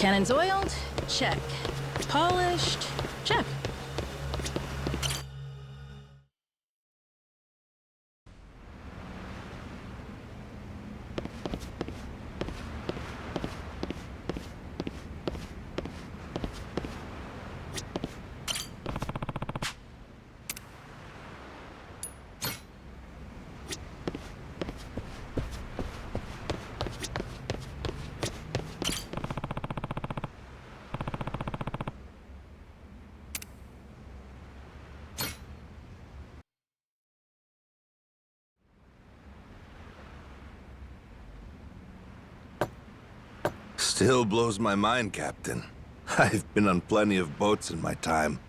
Cannons oiled? Check. Polished? Check. Still blows my mind, Captain. I've been on plenty of boats in my time,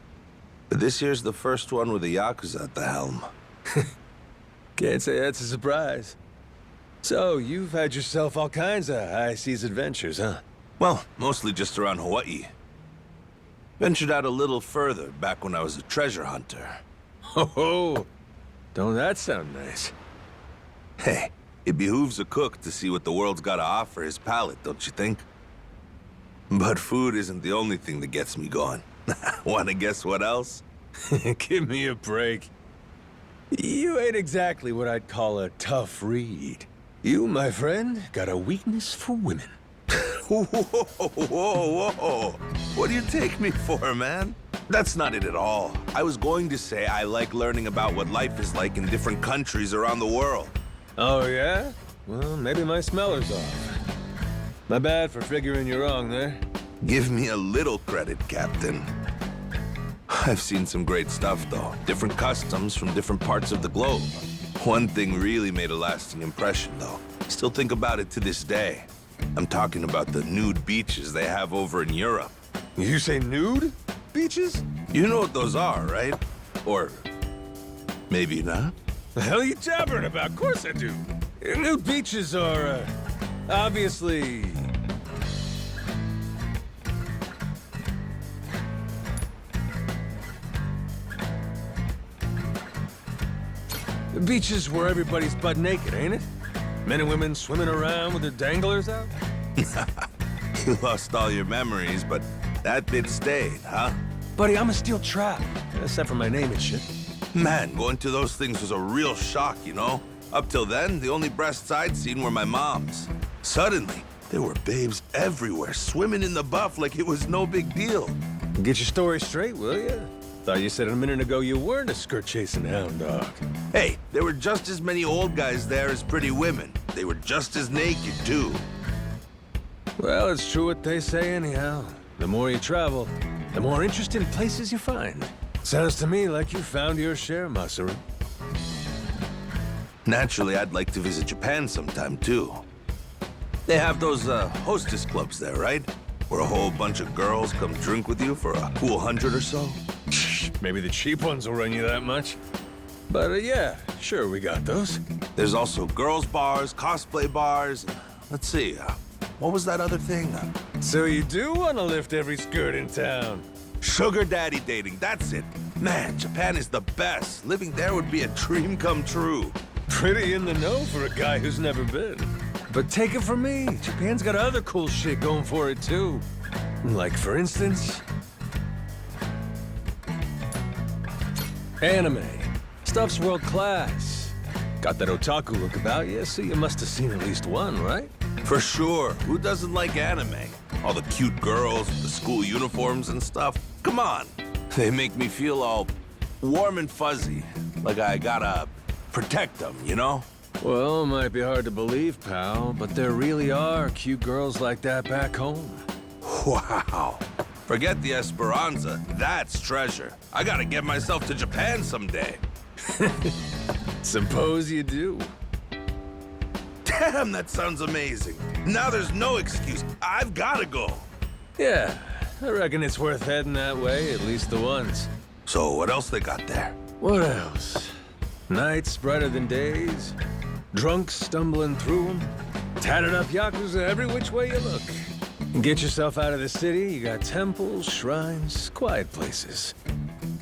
but this year's the first one with a Yakuza at the helm. Can't say that's a surprise. So, you've had yourself all kinds of high seas adventures, huh? Well, mostly just around Hawaii. Ventured out a little further back when I was a treasure hunter. Ho ho! Don't that sound nice? Hey, it behooves a cook to see what the world's got to offer his palate, don't you think? But food isn't the only thing that gets me going. Wanna guess what else? Give me a break. You ain't exactly what I'd call a tough read. You, my friend, got a weakness for women. Whoa, whoa, whoa. What do you take me for, man? That's not it at all. I was going to say I like learning about what life is like in different countries around the world. Oh, yeah? Well, maybe my smeller's off. My bad for figuring you wrong there. Give me a little credit, Captain. I've seen some great stuff, though. Different customs from different parts of the globe. One thing really made a lasting impression, though. Still think about it to this day. I'm talking about the nude beaches they have over in Europe. You say nude beaches? You know what those are, right? Or maybe not? The hell are you jabbering about? Of course I do. Nude beaches are, obviously... The beaches where everybody's butt naked, ain't it? Men and women swimming around with their danglers out? You lost all your memories, but that bit stayed, huh? Buddy, I'm a steel trap. Except for my name and shit. Man, going to those things was a real shock, you know? Up till then, the only breasts I'd seen were my mom's. Suddenly, there were babes everywhere, swimming in the buff like it was no big deal. Get your story straight, will ya? Thought you said a minute ago you weren't a skirt-chasing hound dog. Hey, there were just as many old guys there as pretty women. They were just as naked, too. Well, it's true what they say anyhow. The more you travel, the more interesting places you find. Sounds to me like you found your share, Masaru. Naturally, I'd like to visit Japan sometime, too. They have those, hostess clubs there, right? Where a whole bunch of girls come drink with you for a cool 100 or so? Maybe the cheap ones will run you that much. But, yeah, sure, we got those. There's also girls' bars, cosplay bars. Let's see, what was that other thing? So you do want to lift every skirt in town? Sugar daddy dating, that's it. Man, Japan is the best. Living there would be a dream come true. Pretty in the know for a guy who's never been. But take it from me, Japan's got other cool shit going for it, too. Like, for instance... anime. Stuff's world class. Got that otaku look about you, so you must have seen at least one, right? For sure. Who doesn't like anime? All the cute girls with the school uniforms and stuff. Come on. They make me feel all warm and fuzzy. Like I gotta protect them, you know? Well, it might be hard to believe, pal, but there really are cute girls like that back home. Wow. Forget the Esperanza. That's treasure. I gotta get myself to Japan someday. Suppose you do. Damn, that sounds amazing. Now there's no excuse. I've gotta go. Yeah, I reckon it's worth heading that way, at least the once. So what else they got there? What else? Nights brighter than days. Drunks stumbling through them. Tattered up Yakuza every which way you look. Get yourself out of the city, you got temples, shrines, quiet places.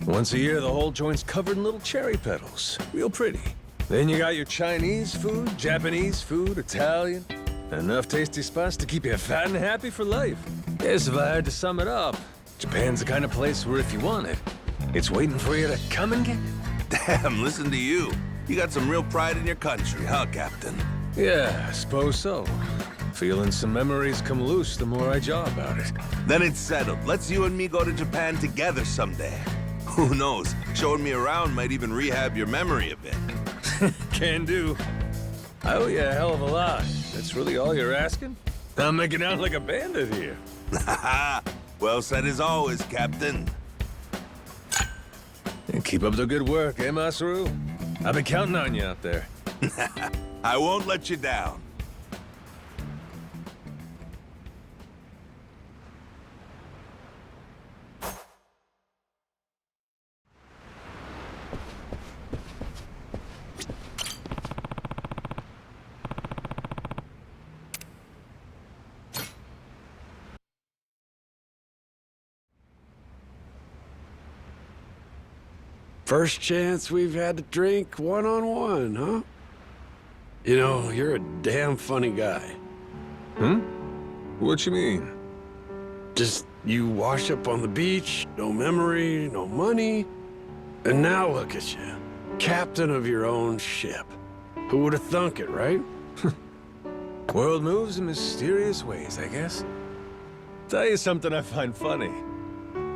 Once a year, the whole joint's covered in little cherry petals. Real pretty. Then you got your Chinese food, Japanese food, Italian. Enough tasty spots to keep you fat and happy for life. Yes, if I had to sum it up, Japan's the kind of place where if you want it, it's waiting for you to come and get it. Damn, listen to you. You got some real pride in your country, huh, Captain? Yeah, I suppose so. Feeling some memories come loose the more I jaw about it. Then it's settled. Let's you and me go to Japan together someday. Who knows? Showing me around might even rehab your memory a bit. Can do. I owe you a hell of a lot. That's really all you're asking? I'm making out like a bandit here. Well said as always, Captain. And keep up the good work, eh, Masaru? I've been counting on you out there. I won't let you down. First chance we've had to drink one-on-one, huh? You know, you're a damn funny guy. What you mean? Just, you wash up on the beach, no memory, no money, and now look at you. Captain of your own ship. Who would have thunk it, right? World moves in mysterious ways, I guess. Tell you something I find funny.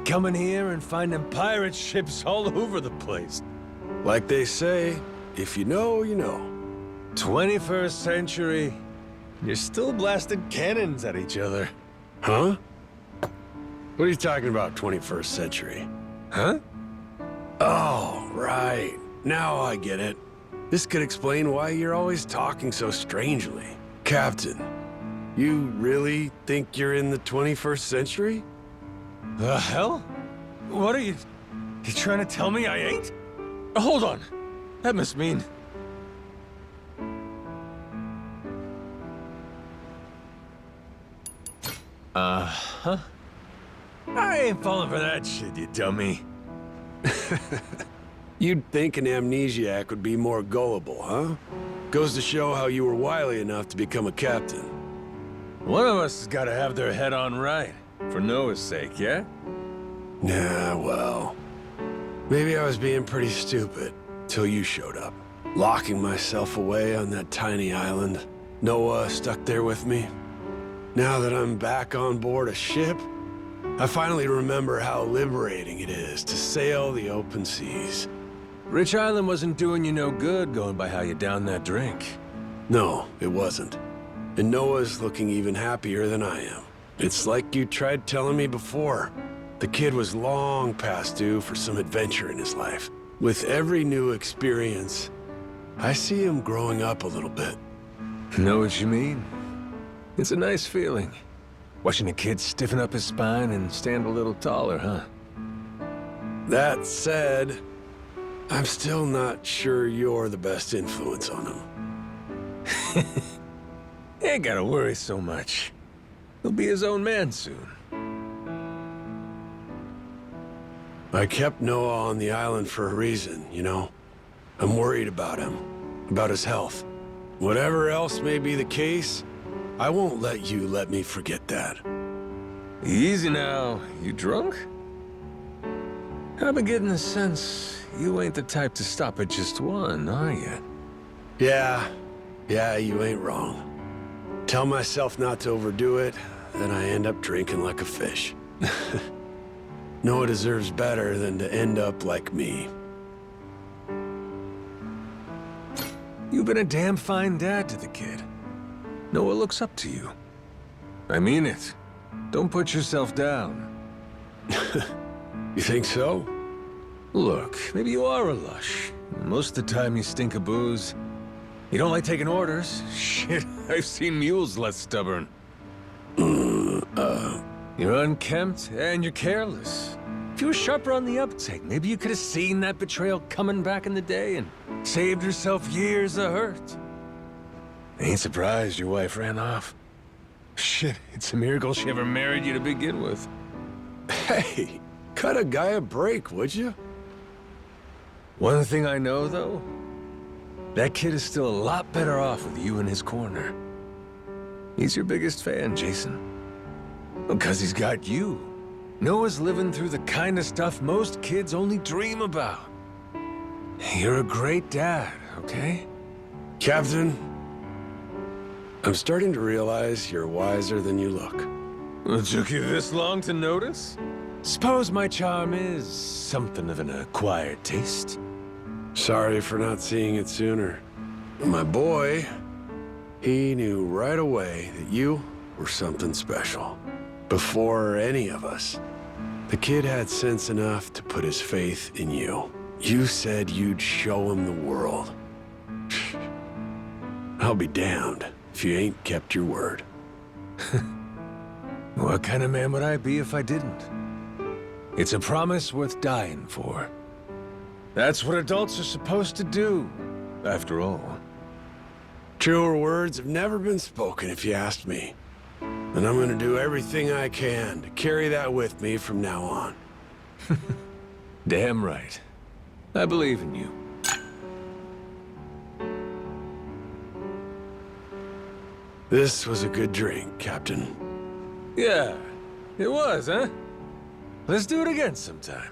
Coming here and finding pirate ships all over the place. Like they say, if you know, you know. 21st century, you're still blasting cannons at each other. Huh? What are you talking about, 21st century? Huh? Oh, right. Now I get it. This could explain why you're always talking so strangely. Captain, you really think you're in the 21st century? The hell? What are you... You trying to tell me I ain't? Hold on. That must mean... Uh-huh. I ain't falling for that shit, you dummy. You'd think an amnesiac would be more gullible, huh? Goes to show how you were wily enough to become a captain. One of us has got to have their head on right. For Noah's sake, yeah? Nah, well... Maybe I was being pretty stupid, till you showed up. Locking myself away on that tiny island. Noah stuck there with me. Now that I'm back on board a ship, I finally remember how liberating it is to sail the open seas. Rich Island wasn't doing you no good going by how you downed that drink. No, it wasn't. And Noah's looking even happier than I am. It's like you tried telling me before. The kid was long past due for some adventure in his life. With every new experience, I see him growing up a little bit. Know what you mean? It's a nice feeling. Watching a kid stiffen up his spine and stand a little taller, huh? That said, I'm still not sure you're the best influence on him. Ain't gotta worry so much. He'll be his own man soon. I kept Noah on the island for a reason, you know? I'm worried about him, about his health. Whatever else may be the case, I won't let you let me forget that. Easy now. You drunk? I've been getting the sense you ain't the type to stop at just one, are you? Yeah, you ain't wrong. Tell myself not to overdo it, then I end up drinking like a fish. Noah deserves better than to end up like me. You've been a damn fine dad to the kid. Noah looks up to you. I mean it. Don't put yourself down. You think so? Look, maybe you are a lush. Most of the time you stink of booze. You don't like taking orders. Shit, I've seen mules less stubborn. You're unkempt and you're careless. If you were sharper on the uptake, maybe you could have seen that betrayal coming back in the day and saved yourself years of hurt. I ain't surprised your wife ran off. Shit, it's a miracle she ever married you to begin with. Hey, cut a guy a break, would you? One thing I know, though, that kid is still a lot better off with you in his corner. He's your biggest fan, Jason. Because he's got you. Noah's living through the kind of stuff most kids only dream about. You're a great dad, okay? Captain, I'm starting to realize you're wiser than you look. It took you this long to notice? Suppose my charm is something of an acquired taste. Sorry for not seeing it sooner. My boy, he knew right away that you were something special. Before any of us. The kid had sense enough to put his faith in you. You said you'd show him the world. I'll be damned if you ain't kept your word. What kind of man would I be if I didn't? It's a promise worth dying for. That's what adults are supposed to do, after all. Truer words have never been spoken, if you asked me. And I'm gonna do everything I can to carry that with me from now on. Damn right. I believe in you. This was a good drink, Captain. Yeah, it was, huh? Let's do it again sometime.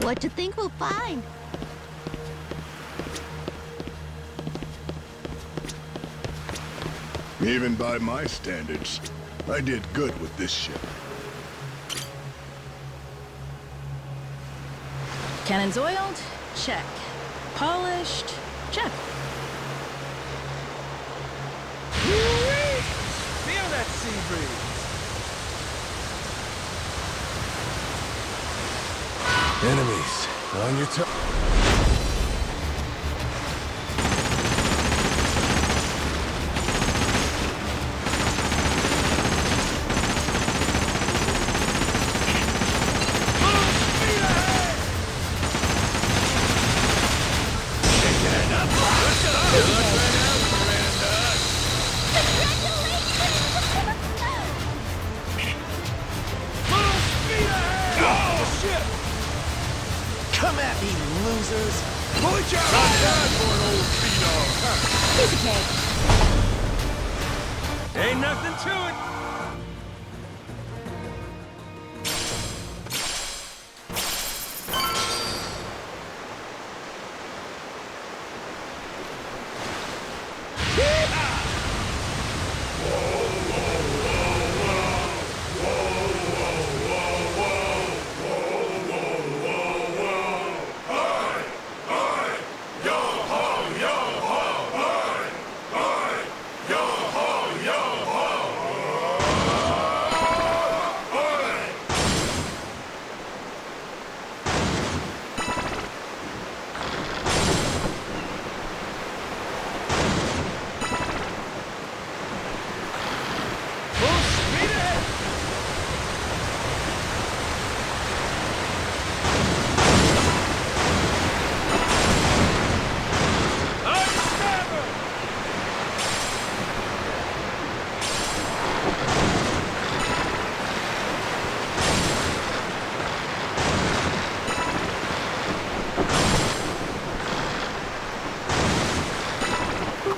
What you think we'll find? Even by my standards, I did good with this ship. Cannons oiled? Check. Polished? Check. Feel that sea breeze. Enemies on your toe. Come at me, losers! Put your hand for an old Piece of cake. Ain't nothing to it.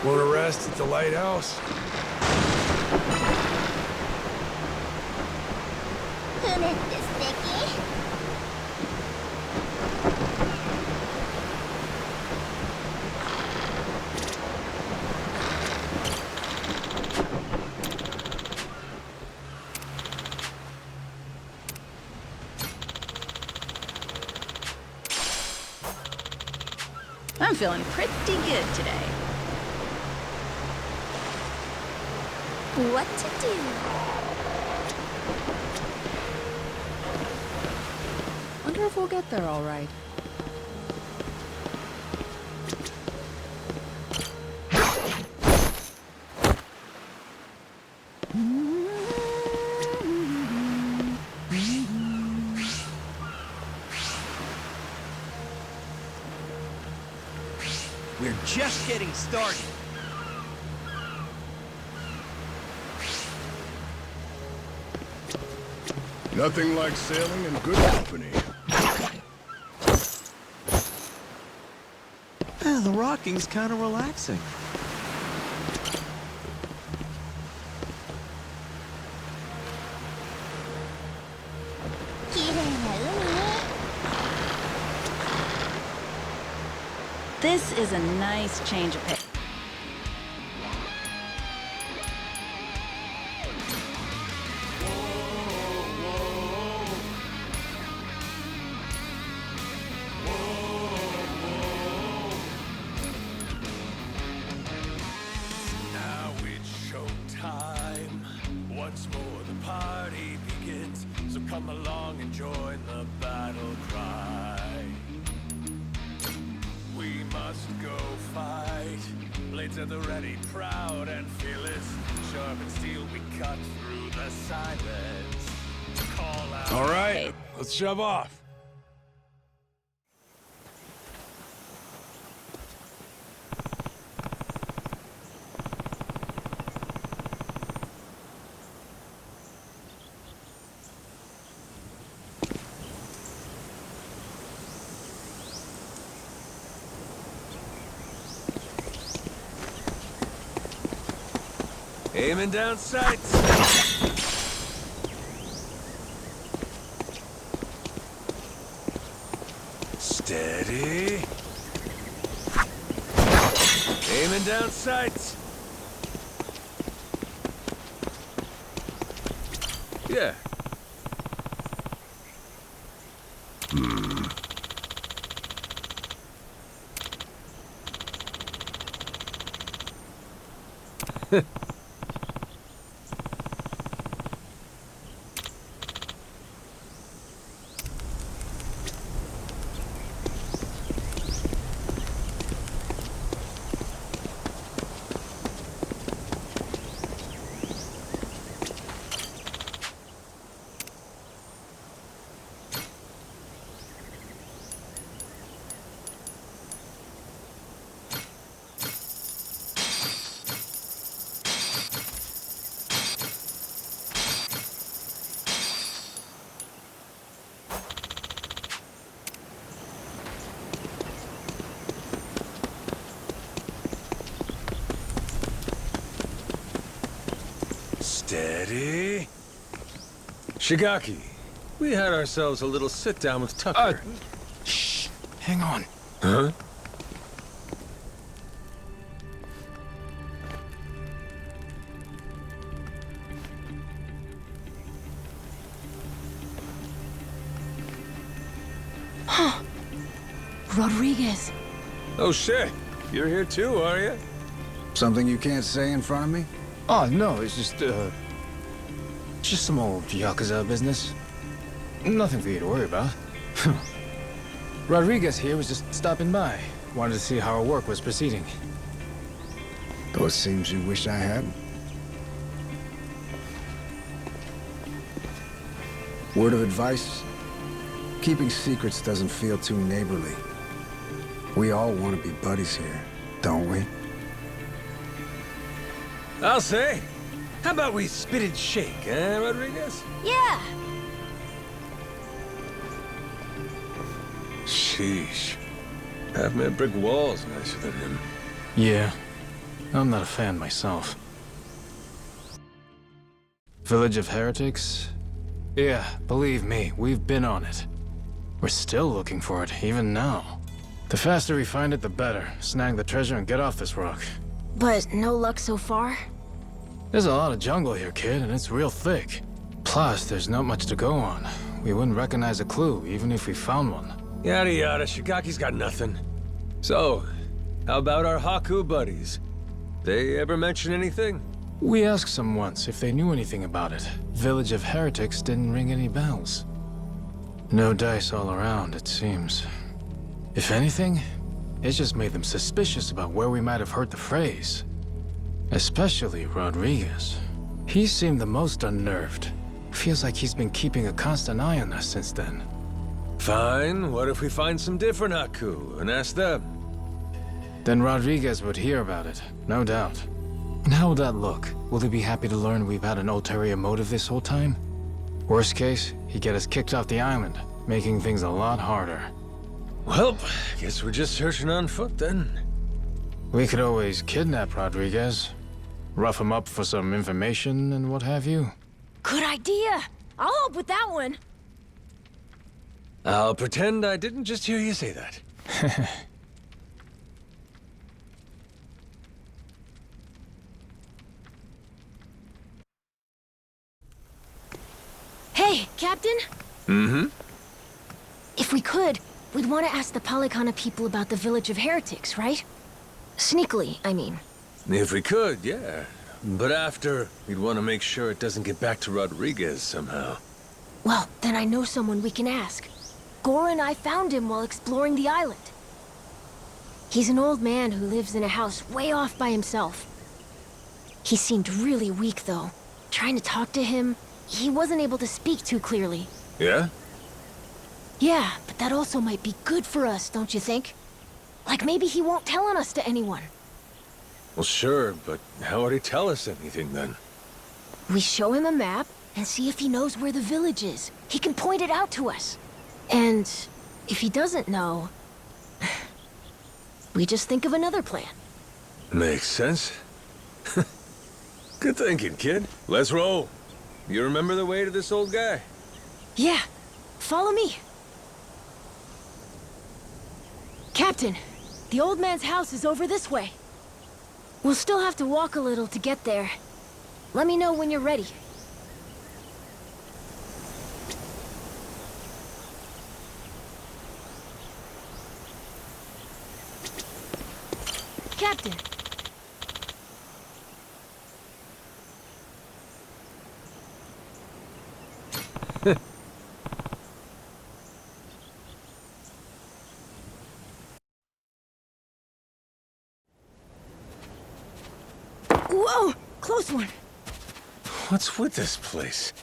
Want to rest at the lighthouse? Who made this sticky? I'm feeling pretty good today. What to do? Wonder if we'll get there all right. We're just getting started. Nothing like sailing in good company. The rocking's kind of relaxing. This is a nice change of pace. Now it's showtime. Once more the party begins. So come along and join the battle cry. We must go fight. Blades at the ready, proud and fearless. Sharp and steel, we cut through the silence. Call out. All right, let's shove off. Aiming down sights. Steady. Aiming down sights. Yeah. Steady. Shigaki, we had ourselves a little sit-down with Tucker. Shh. Hang on. Huh? Rodriguez. Oh shit, you're here too, are you? Something you can't say in front of me? Oh, no, it's just some old Yakuza business. Nothing for you to worry about. Rodriguez here was just stopping by. Wanted to see how our work was proceeding. Though it seems you wish I had. Word of advice? Keeping secrets doesn't feel too neighborly. We all want to be buddies here, don't we? I'll say. How about we spit and shake, eh, Rodriguez? Yeah. Sheesh. Half-man brick walls nicer than him. Yeah. I'm not a fan myself. Village of Heretics? Yeah, believe me, we've been on it. We're still looking for it, even now. The faster we find it, the better. Snag the treasure and get off this rock. But no luck so far? There's a lot of jungle here, kid, and it's real thick. Plus, there's not much to go on. We wouldn't recognize a clue, even if we found one. Yada yada, Shigaki's got nothing. So, how about our Haku buddies? They ever mention anything? We asked some once if they knew anything about it. Village of Heretics didn't ring any bells. No dice all around, it seems. If anything, it just made them suspicious about where we might have heard the phrase. Especially Rodriguez. He seemed the most unnerved. Feels like he's been keeping a constant eye on us since then. Fine, what if we find some different Haku and ask them? then Rodriguez would hear about it, no doubt. And how would that look? Will he be happy to learn we've had an ulterior motive this whole time? Worst case, he'd get us kicked off the island, making things a lot harder. Well, guess we're just searching on foot then. We could always kidnap Rodriguez, rough him up for some information and what have you. Good idea. I'll help with that one. I'll pretend I didn't just hear you say that. Hey, Captain? Mm-hmm. If we could, we'd want to ask the Palicana people about the village of heretics, right? Sneakily, I mean. If we could, yeah. But after, we'd want to make sure it doesn't get back to Rodriguez somehow. Well, then I know someone we can ask. Gora and I found him while exploring the island. He's an old man who lives in a house way off by himself. He seemed really weak, though. Trying to talk to him, he wasn't able to speak too clearly. Yeah? Yeah, but that also might be good for us, don't you think? Like maybe he won't tell on us to anyone. Well, sure, but how would he tell us anything then? We show him a map and see if he knows where the village is. He can point it out to us. And if he doesn't know, we just think of another plan. Makes sense. Good thinking, kid. Let's roll. You remember the way to this old guy? Yeah, follow me. Captain, the old man's house is over this way. We'll still have to walk a little to get there. Let me know when you're ready. Captain. Whoa! Close one! What's with this place?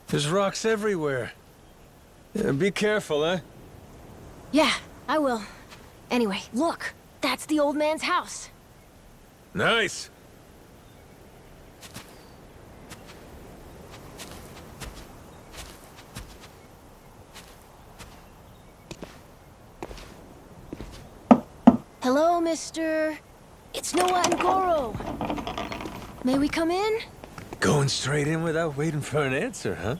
There's rocks everywhere. Yeah, be careful, eh? Yeah, I will. Anyway, look. That's the old man's house. Nice! Hello, mister. It's Noah and Goro. May we come in? Going straight in without waiting for an answer, huh?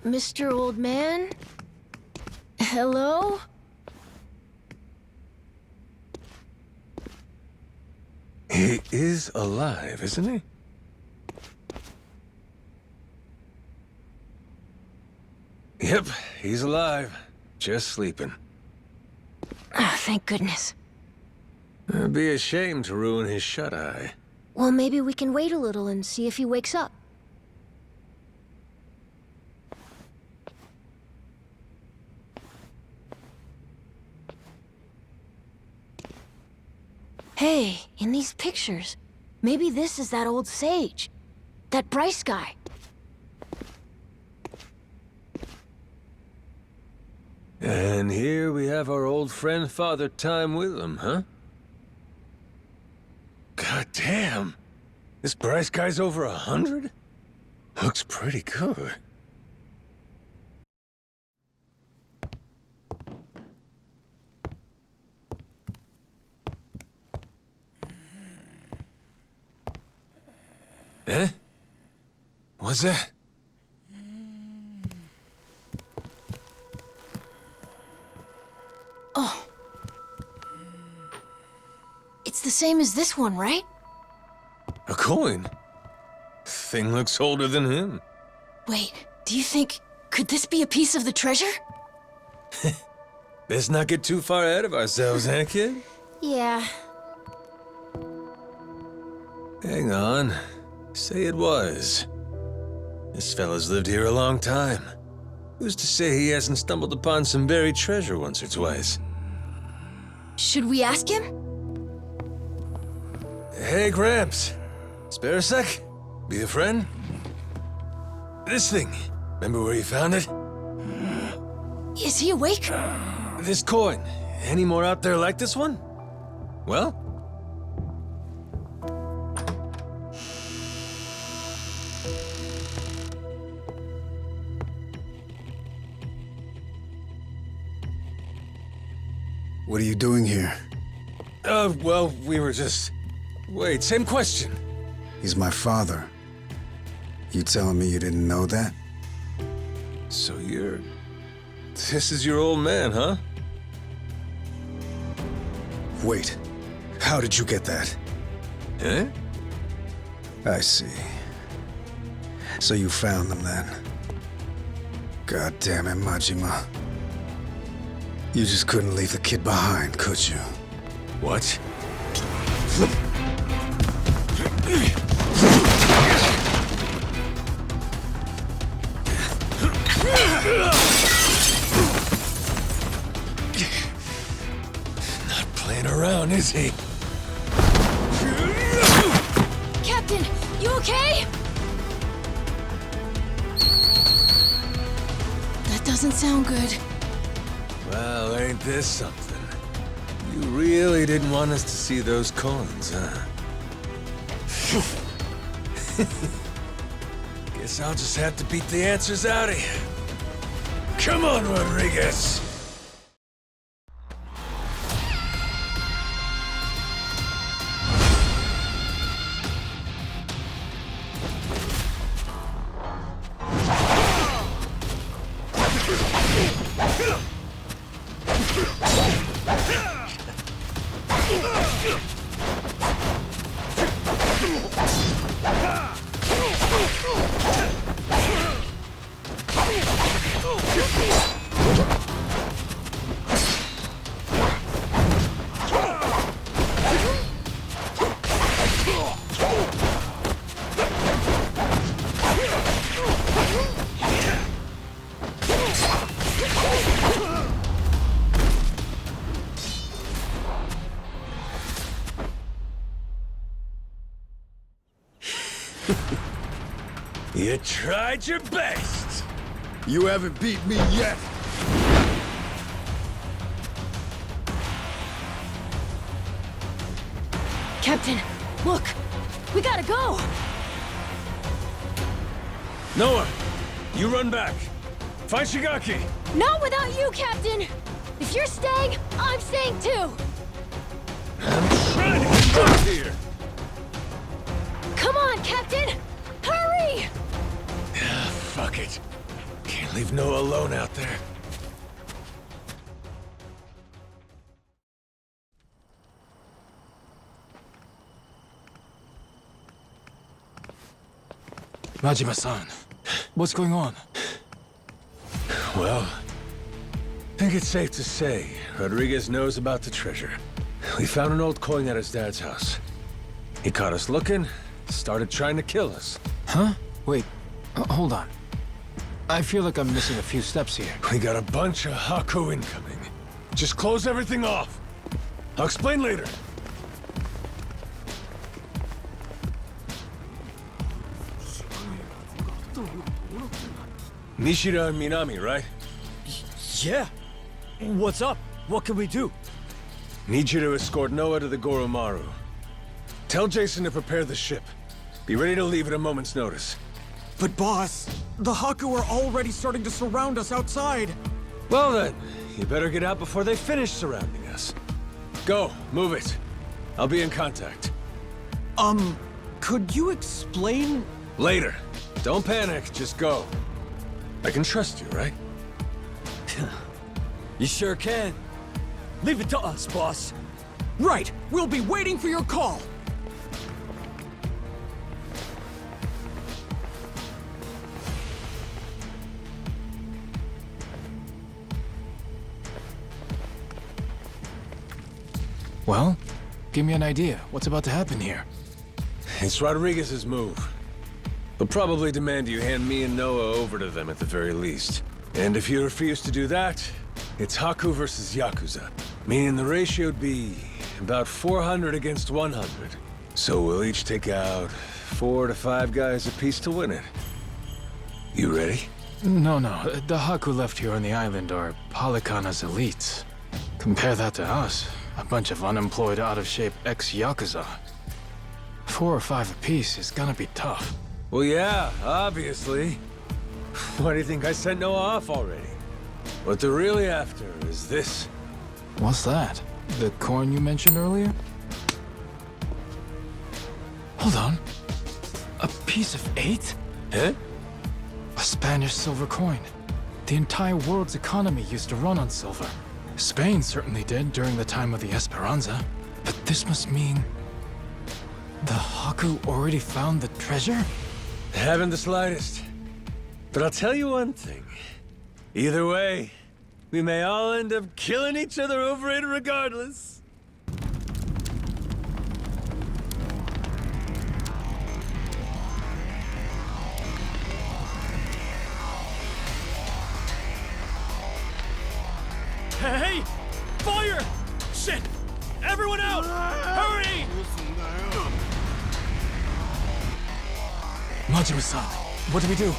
Mr. Old Man? Hello? He is alive, isn't he? Yep, he's alive. Just sleeping. Ah, thank goodness. It'd be a shame to ruin his shut-eye. Well, maybe we can wait a little and see if he wakes up. Hey, in these pictures, maybe this is that old sage. That Bryce guy. And here we have our old friend Father Time with him, huh? God damn! This Bryce guy's over 100? Looks pretty good. Eh? What's that? Oh. It's the same as this one, right? A coin? Thing looks older than him. Wait, do you think... could this be a piece of the treasure? Let's not get too far ahead of ourselves, eh, kid? Yeah. Hang on. Say it was. This fella's lived here a long time. Who's to say he hasn't stumbled upon some buried treasure once or twice? Should we ask him? Hey, Gramps. Spare a sec? Be a friend? This thing. Remember where you found it? Is he awake? This coin. Any more out there like this one? Well? What are you doing here? Well, we were just... Wait, same question. He's my father. You telling me you didn't know that? So you're... This is your old man, huh? Wait, how did you get that? Huh? I see. So you found them then? God damn it, Majima. You just couldn't leave the kid behind, could you? What? Not playing around, is he? Captain, you okay? That doesn't sound good. Well, ain't this something? You really didn't want us to see those coins, huh? Guess I'll just have to beat the answers out of you. Come on, Rodriguez! You tried your best! You haven't beat me yet! Captain, look! We gotta go! Noah, you run back. Find Shigaki. Not without you, Captain! If you're staying, I'm staying too! I'm trying to get out of here. Come on, Captain! Hurry! Fuck it. Can't leave Noah alone out there. Majima-san, what's going on? Well, I think it's safe to say Rodriguez knows about the treasure. We found an old coin at his dad's house. He caught us looking, started trying to kill us. Huh? Wait, hold on. I feel like I'm missing a few steps here. We got a bunch of Haku incoming. Just close everything off. I'll explain later. Nishida and Minami, right? Yeah. What's up? What can we do? Need you to escort Noah to the Goromaru. Tell Jason to prepare the ship. Be ready to leave at a moment's notice. But boss, the Haku are already starting to surround us outside. Well then, you better get out before they finish surrounding us. Go, move it. I'll be in contact. Could you explain? Later. Don't panic, just go. I can trust you, right? You sure can. Leave it to us, boss. Right, we'll be waiting for your call. Well, give me an idea. What's about to happen here? It's Rodriguez's move. They'll probably demand you hand me and Noah over to them at the very least. And if you refuse to do that, it's Haku versus Yakuza. Meaning the ratio'd be about 400 against 100. So we'll each take out 4 to 5 guys apiece to win it. You ready? No, the Haku left here on the island are Polycana's elites. Compare that to us. A bunch of unemployed, out-of-shape ex-Yakuza. 4 or 5 apiece is gonna be tough. Well, yeah, obviously. Why do you think I sent Noah off already? What they're really after is this. What's that? The coin you mentioned earlier? Hold on. A piece of 8? Huh? A Spanish silver coin. The entire world's economy used to run on silver. Spain certainly did during the time of the Esperanza. But this must mean... the Haku already found the treasure? Haven't the slightest. But I'll tell you one thing. Either way, we may all end up killing each other over it regardless. Hey! Fire! Shit! Everyone out! Hurry! Majima-san, what do we do?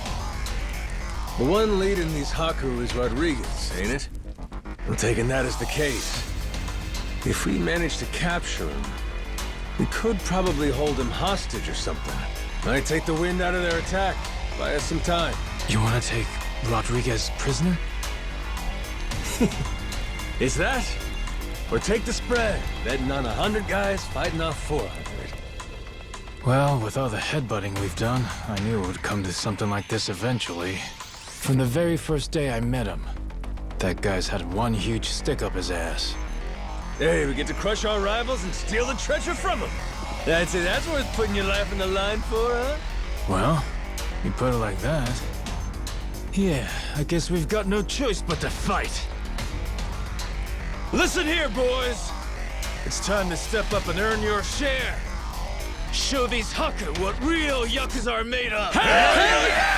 The one leading these Haku is Rodriguez, ain't it? I'm taking that as the case. If we manage to capture him, we could probably hold him hostage or something. Might take the wind out of their attack, buy us some time. You wanna take Rodriguez prisoner? Is that? Or take the spread, betting on 100 guys fighting off 400. Well, with all the headbutting we've done, I knew it would come to something like this eventually. From the very first day I met him, that guy's had one huge stick up his ass. Hey, we get to crush our rivals and steal the treasure from them. That's it, that's worth putting your life on the line for, huh? Well, you put it like that. Yeah, I guess we've got no choice but to fight. Listen here, boys! It's time to step up and earn your share. Show these Haku what real Yakuza are made of! Hell yeah!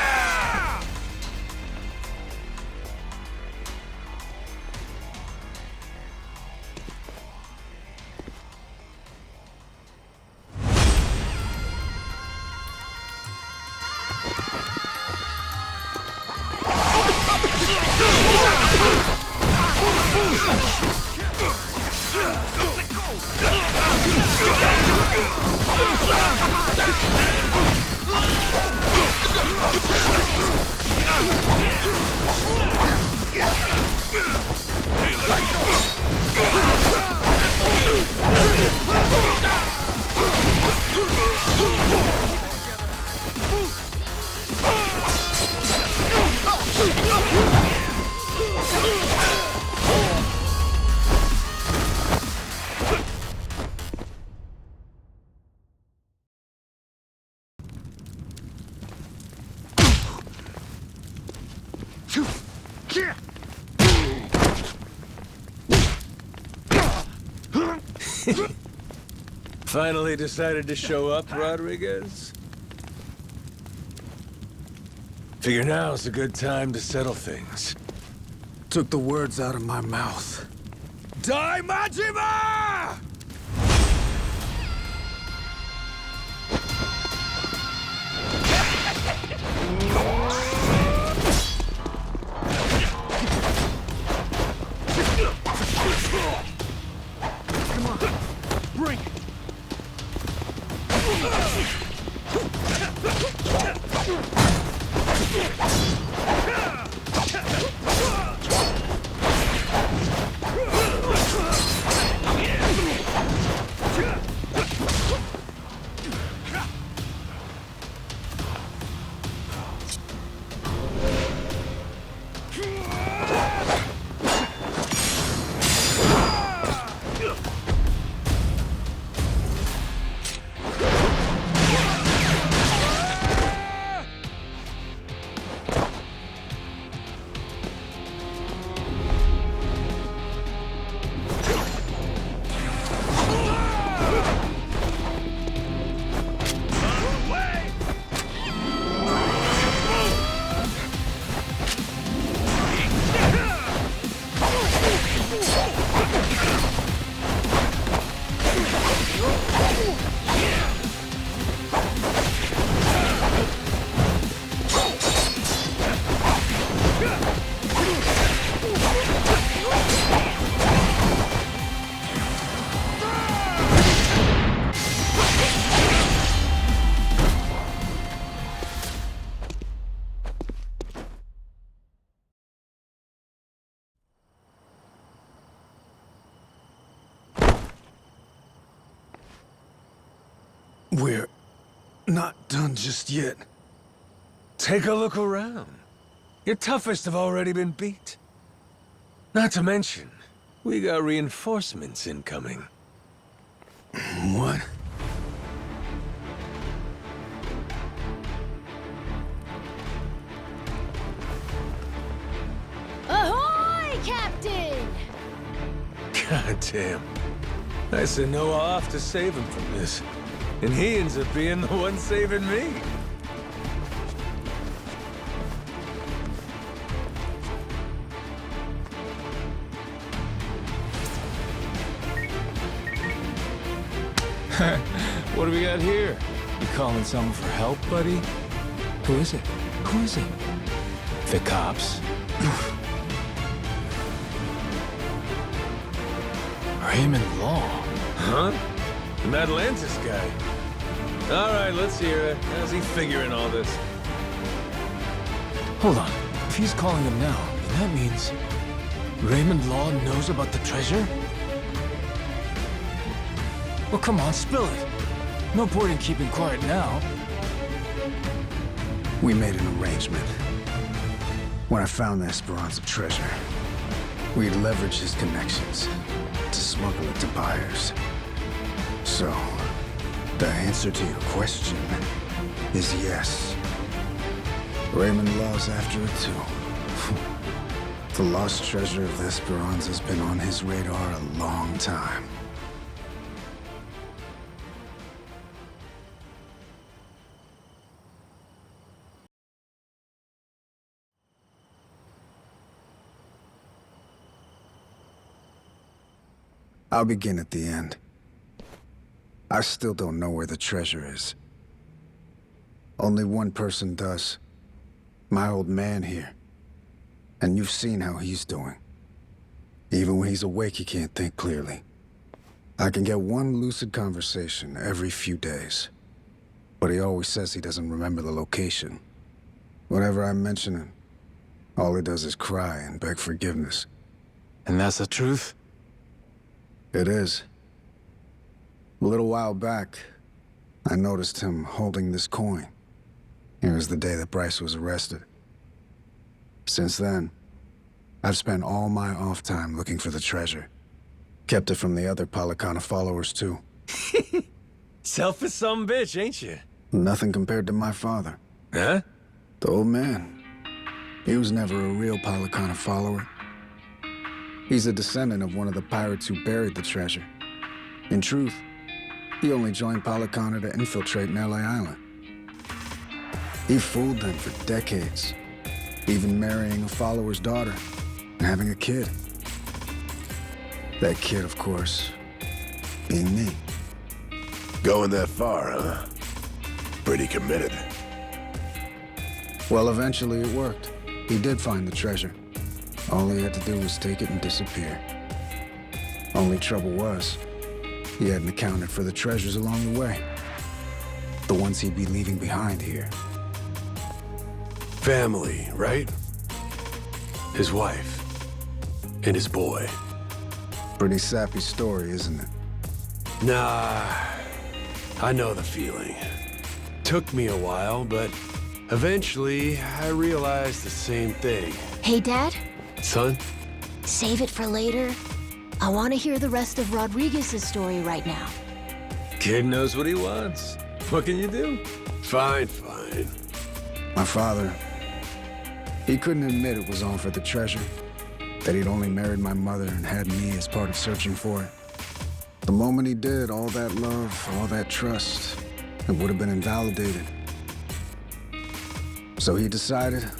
Finally decided to show up, Rodriguez? Figure now's a good time to settle things. Took the words out of my mouth. Die, Majima! Come on, bring it! not done just yet. Take a look around. Your toughest have already been beat. Not to mention, we got reinforcements incoming. What? Ahoy, Captain! God damn. I sent Noah off to save him from this. And he ends up being the one saving me. What do we got here? You calling someone for help, buddy? Who is it? Who is it? The cops. Raymond Law. Huh? The Atlantis guy. All right, let's hear it. How's he figuring all this? Hold on. If he's calling them now, then that means Raymond Law knows about the treasure? Well, come on, spill it. No point in keeping quiet now. We made an arrangement. When I found the Esperanza treasure, we'd leverage his connections to smuggle it to buyers. So, the answer to your question is yes. Raymond Law's after it too. The lost treasure of the Esperanza's been on his radar a long time. I'll begin at the end. I still don't know where the treasure is. Only one person does. My old man here. And you've seen how he's doing. Even when he's awake, he can't think clearly. I can get one lucid conversation every few days. But he always says he doesn't remember the location. Whenever I mention it, all he does is cry and beg forgiveness. And that's the truth? It is. A little while back, I noticed him holding this coin. It was the day that Bryce was arrested. Since then, I've spent all my off time looking for the treasure. Kept it from the other Palicana followers, too. Selfish some bitch, ain't you? Nothing compared to my father. Huh? The old man. He was never a real Palicana follower. He's a descendant of one of the pirates who buried the treasure. In truth, he only joined Palicana to infiltrate Nelly Island. He fooled them for decades, even marrying a follower's daughter and having a kid. That kid, of course, being me. Going that far, huh? Pretty committed. Well, eventually it worked. He did find the treasure. All he had to do was take it and disappear. Only trouble was, he hadn't accounted for the treasures along the way. The ones he'd be leaving behind here. Family, right? His wife. And his boy. Pretty sappy story, isn't it? Nah, I know the feeling. Took me a while, but eventually I realized the same thing. Hey, Dad? Son? Save it for later. I want to hear the rest of Rodriguez's story right now. Kid knows what he wants. What can you do? Fine, fine. My father, he couldn't admit it was all for the treasure. That he'd only married my mother and had me as part of searching for it. The moment he did, all that love, all that trust, it would have been invalidated. So he decided,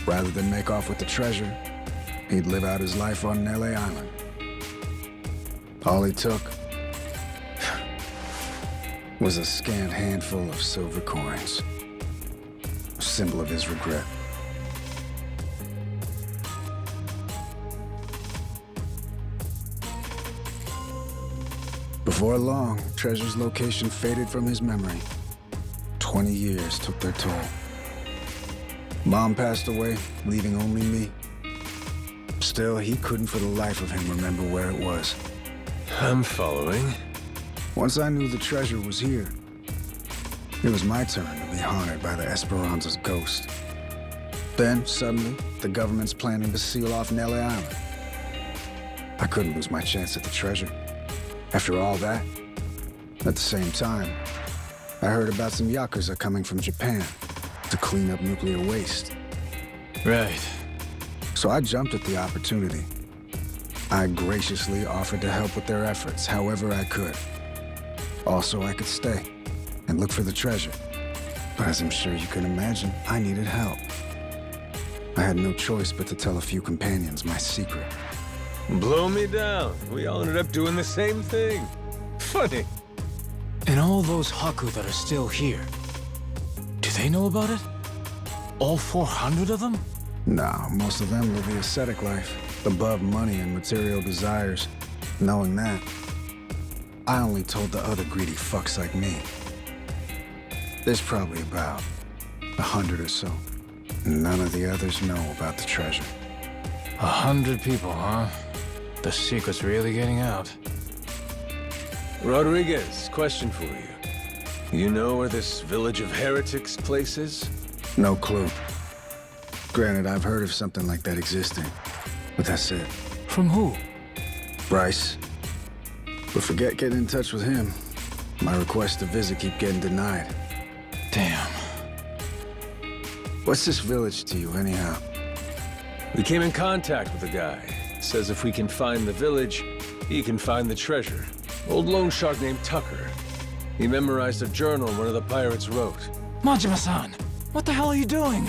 rather than make off with the treasure, he'd live out his life on Nelly Island. All he took was a scant handful of silver coins, a symbol of his regret. Before long, treasure's location faded from his memory. 20 years took their toll. Mom passed away, leaving only me. Still, he couldn't for the life of him remember where it was. I'm following. Once I knew the treasure was here, It was my turn to be haunted by the Esperanza's ghost. Then, suddenly, the government's planning to seal off Nelly Island. I couldn't lose my chance at the treasure. After all that, at the same time, I heard about some Yakuza coming from Japan to clean up nuclear waste. Right. So I jumped at the opportunity. I graciously offered to help with their efforts however I could. Also, I could stay and look for the treasure. But as I'm sure you can imagine, I needed help. I had no choice but to tell a few companions my secret. Blow me down. We all ended up doing the same thing. Funny. And all those Haku that are still here, do they know about it? All 400 of them? No, most of them live the ascetic life, above money and material desires. Knowing that, I only told the other greedy fucks like me. There's probably about 100 or so. None of the others know about the treasure. 100 people, huh? The secret's really getting out. Rodriguez, question for you. You know where this village of heretics place is? No clue. Granted, I've heard of something like that existing, but that's it. From who? Bryce. But forget getting in touch with him. My requests to visit keep getting denied. Damn. What's this village to you, anyhow? We came in contact with a guy. Says if we can find the village, he can find the treasure. Old loan shark named Tucker. He memorized a journal one of the pirates wrote. Majima-san, what the hell are you doing?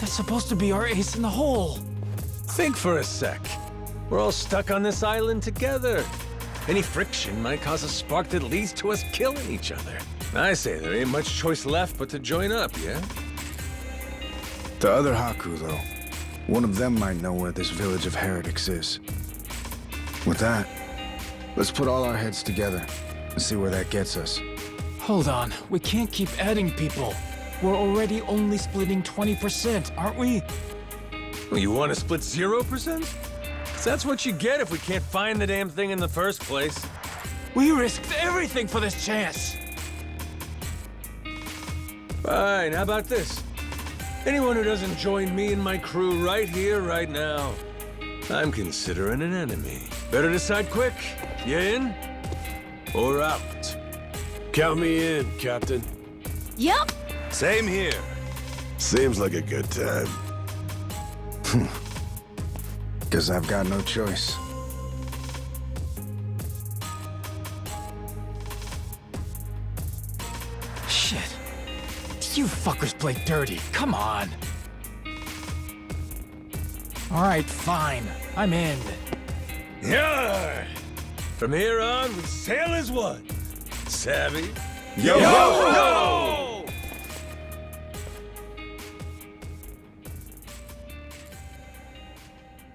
That's supposed to be our ace in the hole. Think for a sec. We're all stuck on this island together. Any friction might cause a spark that leads to us killing each other. I say there ain't much choice left but to join up, yeah? The other Haku, though. One of them might know where this village of heretics is. With that, let's put all our heads together and see where that gets us. Hold on, we can't keep adding people. We're already only splitting 20%, aren't we? Well, you want to split 0%? 'Cause that's what you get if we can't find the damn thing in the first place. We risked everything for this chance. Fine, how about this? Anyone who doesn't join me and my crew right here, right now, I'm considering an enemy. Better decide quick. You in? Or out? Count me in, Captain. Yep. Same here. Seems like a good time. Guess I've got no choice. Shit. You fuckers play dirty. Come on. All right, fine. I'm in. Yeah! From here on, we sail as one. Savvy? Yo! Yo!